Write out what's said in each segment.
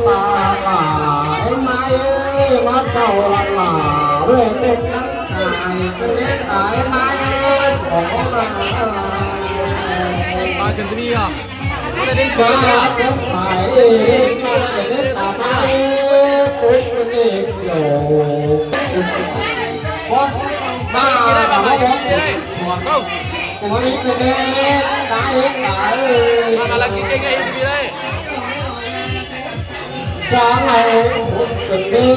มาไอ้ไม้มาเก่าหลังมาเรื่องเด็กนั้นตายก็เลี้ยงตายไม้ของมาจนที่นี่อ่ะไม่ได้เจ มา อเลยอ่ะ จะไปมาจะเล่นตาไม้ปุ๊บเด็กอยู่มาได้บ้างไหมได้เข้าวันนี้จะเล่นตายตายมาอะไรกินเก่งไงที่นี่ได้sáng nay một tình đi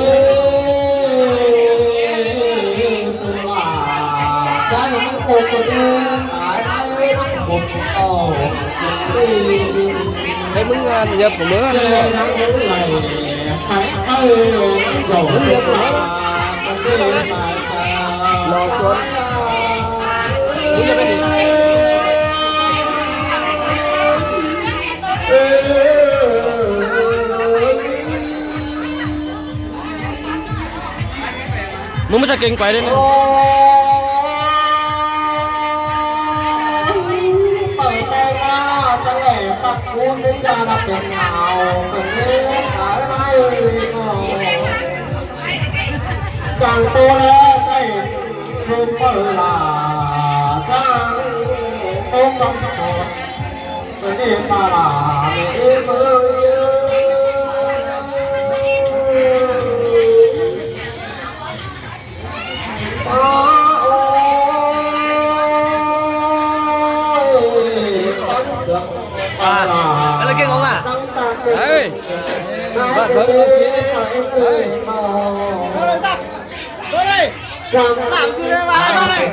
từ mà sáng nay một tình đi tại đây một tàu thấyมึงnhập của mớ chơi nắng dưới này phải ơi dầu nước mà lò xuốngมึงจะไปไหนมึงไม่ใช่เก่งไปเลยนะเปิดใจมาจะแหลกตัดคูณถึงจะนับเป็นเงาเป็นเลี้ยงขายไม่จังตัวแล้วใกล้คืนเปิดลาจังต้มน้ำสดเป็นเลี้ยงปลาเลี้ยงมืออะไรเก่งของล่ะเฮ้ยบ้านเพิ่งเมื่อกี้เฮ้ยตัวเลยตับตัวเลยหลับคือได้ว่าตัวเลย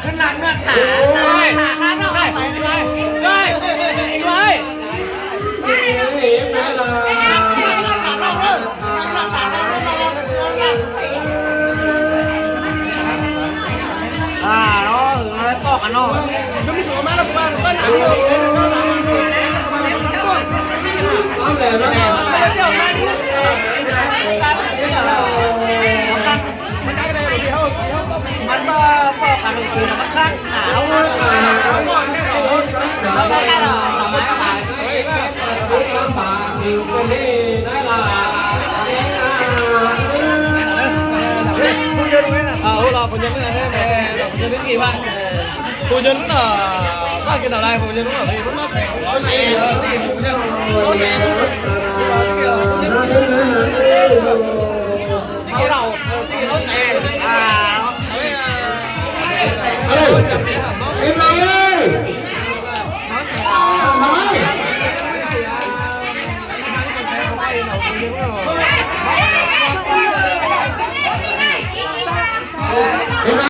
ขึ้นหลังเนื้อขาข้างนอกไปเลยได้ได้เนาะอะไรปอกกันเนาะจะไม่ถูกมาแล้วบ้านก็หนังเลยเอาเลยนะเดี๋ยวมันมันก็ปอกกันคือมันข้างขาวแล้วก็แค่เราสามารถขายคุณยนต์ไหมนะเราคุณยนต์ไม่ได้แน่คุณยนต์กี่บ้างคุณยนต์บ้านกินอะไรคุณยนต์แบบนี้คุณมาแข่งโอเซ่โอเซ่สุดเราโอเซ่เอ็มไ